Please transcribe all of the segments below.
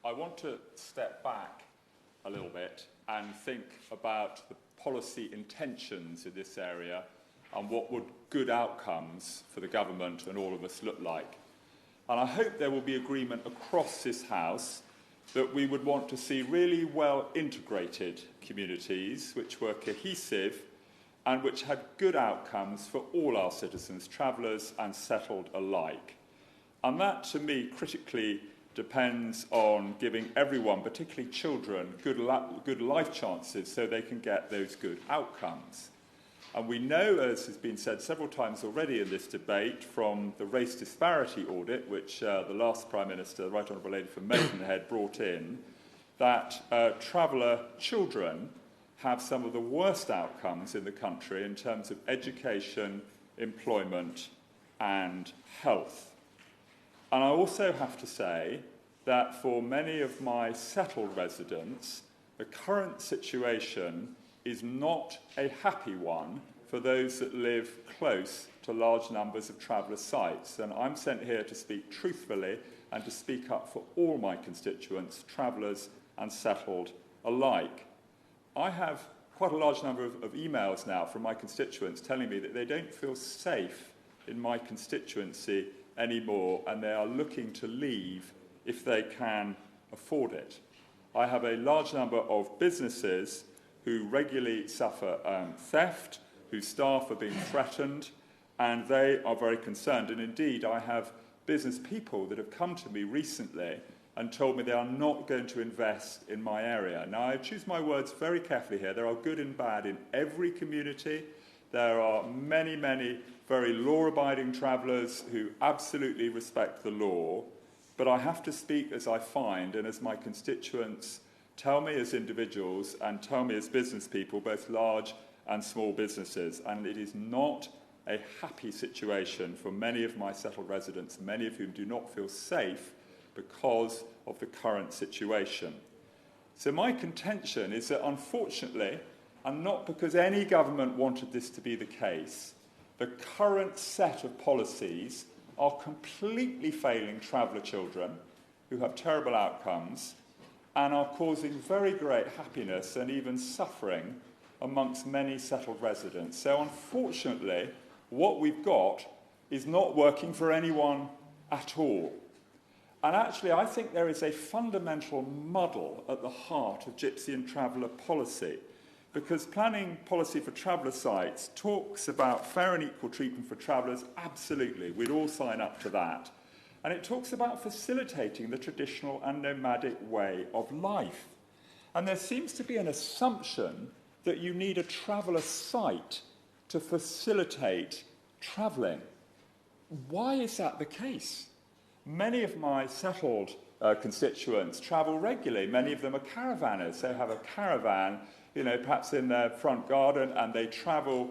I want to step back a little bit and think about the policy intentions in this area and what would good outcomes for the government and all of us look like. And I hope there will be agreement across this House that we would want to see really well integrated communities which were cohesive and which had good outcomes for all our citizens, travellers and settled alike. And that, to me, critically depends on giving everyone, particularly children, good life chances so they can get those good outcomes. And we know, as has been said several times already in this debate, from the race disparity audit, which the last Prime Minister, the Right Honourable Lady from Maidenhead, brought in, that traveller children have some of the worst outcomes in the country in terms of education, employment and health. And I also have to say that for many of my settled residents, the current situation is not a happy one for those that live close to large numbers of traveller sites. And I'm sent here to speak truthfully and to speak up for all my constituents, travellers and settled alike. I have quite a large number of emails now from my constituents telling me that they don't feel safe in my constituency anymore, and they are looking to leave if they can afford it. I have a large number of businesses who regularly suffer theft, whose staff are being threatened, and they are very concerned. And indeed, I have business people that have come to me recently and told me they are not going to invest in my area. Now, I choose my words very carefully here. There are good and bad in every community. There are many, many very law-abiding travellers who absolutely respect the law, but I have to speak as I find and as my constituents tell me as individuals and tell me as business people, both large and small businesses, and it is not a happy situation for many of my settled residents, many of whom do not feel safe because of the current situation. So my contention is that, unfortunately, and not because any government wanted this to be the case, the current set of policies are completely failing traveller children who have terrible outcomes and are causing very great happiness and even suffering amongst many settled residents. So unfortunately, what we've got is not working for anyone at all. And actually, I think there is a fundamental muddle at the heart of Gypsy and traveller policy, because planning policy for traveller sites talks about fair and equal treatment for travellers. Absolutely, we'd all sign up to that. And it talks about facilitating the traditional and nomadic way of life. And there seems to be an assumption that you need a traveller site to facilitate travelling. Why is that the case? Many of my settled constituents travel regularly. Many of them are caravanners. They have a caravan, perhaps in their front garden, and they travel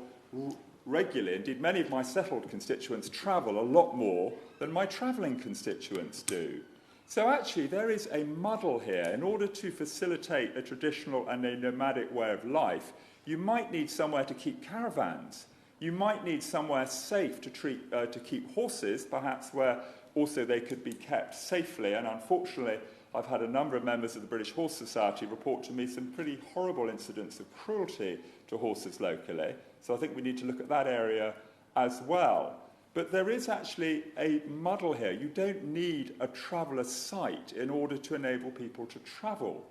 regularly. Indeed, many of my settled constituents travel a lot more than my travelling constituents do. So actually, there is a muddle here. In order to facilitate a traditional and a nomadic way of life, you might need somewhere to keep caravans. You might need somewhere safe to keep horses, perhaps where also they could be kept safely. And unfortunately, I've had a number of members of the British Horse Society report to me some pretty horrible incidents of cruelty to horses locally. So I think we need to look at that area as well. But there is actually a muddle here. You don't need a traveller site in order to enable people to travel.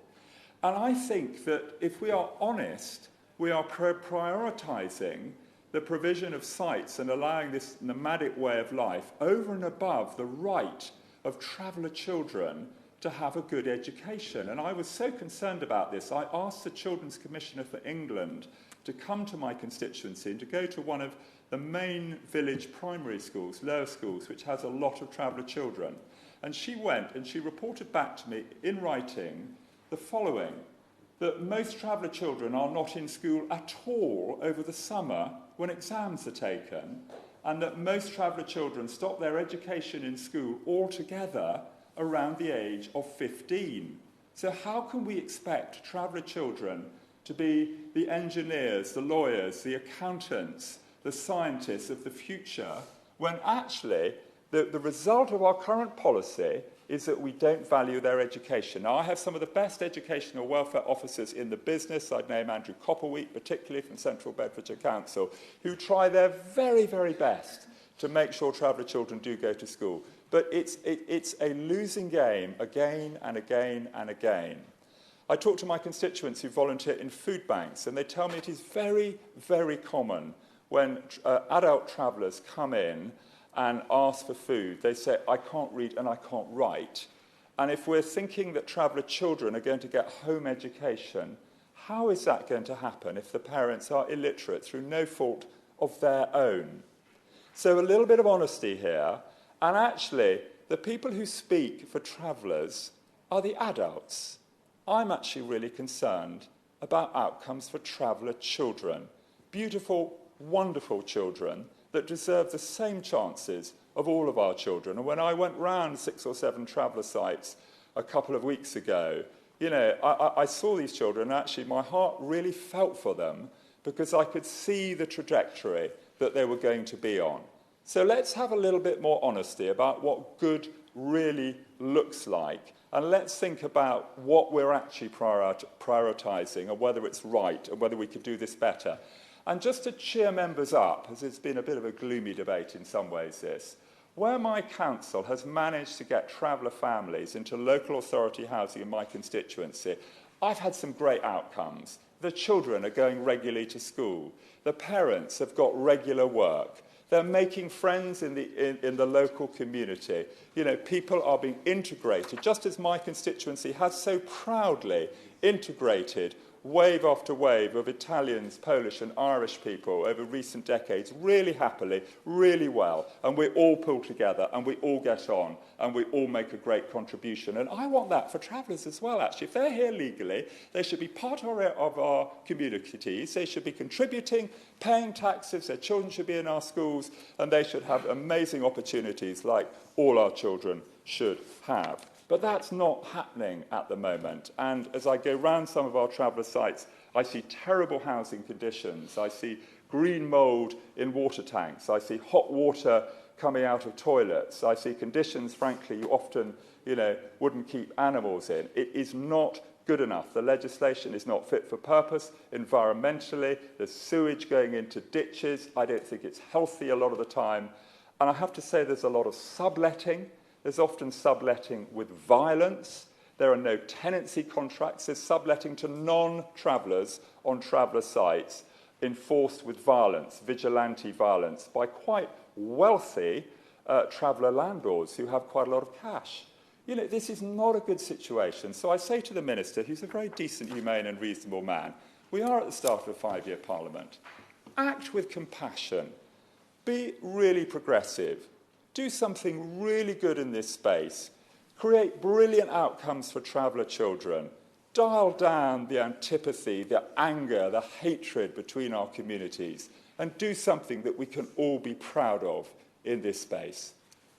And I think that if we are honest, we are prioritising the provision of sites and allowing this nomadic way of life over and above the right of traveller children to have a good education. And I was so concerned about this, I asked the Children's Commissioner for England to come to my constituency and to go to one of the main village primary schools, lower schools, which has a lot of traveller children. And she went and she reported back to me in writing the following, that most traveller children are not in school at all over the summer when exams are taken, and that most traveller children stop their education in school altogether around the age of 15. So how can we expect traveller children to be the engineers, the lawyers, the accountants, the scientists of the future, when actually the result of our current policy is that we don't value their education. Now, I have some of the best educational welfare officers in the business. I'd name Andrew Copperweek, particularly from Central Bedfordshire Council, who try their very, very best to make sure traveller children do go to school. But it's a losing game again and again and again. I talk to my constituents who volunteer in food banks, and they tell me it is very, very common when adult travellers come in and ask for food. They say, I can't read and I can't write. And if we're thinking that traveller children are going to get home education, how is that going to happen if the parents are illiterate through no fault of their own? So a little bit of honesty here. And actually, the people who speak for travellers are the adults. I'm actually really concerned about outcomes for traveller children. Beautiful, wonderful children that deserve the same chances of all of our children. And when I went round 6 or 7 traveller sites a couple of weeks ago, I saw these children, and actually my heart really felt for them because I could see the trajectory that they were going to be on. So let's have a little bit more honesty about what good really looks like, and let's think about what we're actually prioritising and whether it's right and whether we could do this better. And just to cheer members up, as it's been a bit of a gloomy debate in some ways this, where my council has managed to get traveller families into local authority housing in my constituency, I've had some great outcomes. The children are going regularly to school. The parents have got regular work. They're making friends in the local community. People are being integrated, just as my constituency has so proudly integrated wave after wave of Italians, Polish and Irish people over recent decades, really happily, really well. And we all pull together and we all get on and we all make a great contribution. And I want that for travellers as well, actually. If they're here legally, they should be part of our communities. They should be contributing, paying taxes. Their children should be in our schools, and they should have amazing opportunities like all our children should have. But that's not happening at the moment. And as I go round some of our traveller sites, I see terrible housing conditions. I see green mould in water tanks. I see hot water coming out of toilets. I see conditions, frankly, you often, wouldn't keep animals in. It is not good enough. The legislation is not fit for purpose environmentally. There's sewage going into ditches. I don't think it's healthy a lot of the time. And I have to say there's a lot of subletting. There's often subletting with violence. There are no tenancy contracts. There's subletting to non-travellers on traveller sites enforced with violence, vigilante violence, by quite wealthy traveller landlords who have quite a lot of cash. This is not a good situation. So I say to the Minister, who's a very decent, humane and reasonable man, we are at the start of a 5-year Parliament. Act with compassion. Be really progressive. Do something really good in this space. Create brilliant outcomes for traveller children. Dial down the antipathy, the anger, the hatred between our communities, and do something that we can all be proud of in this space.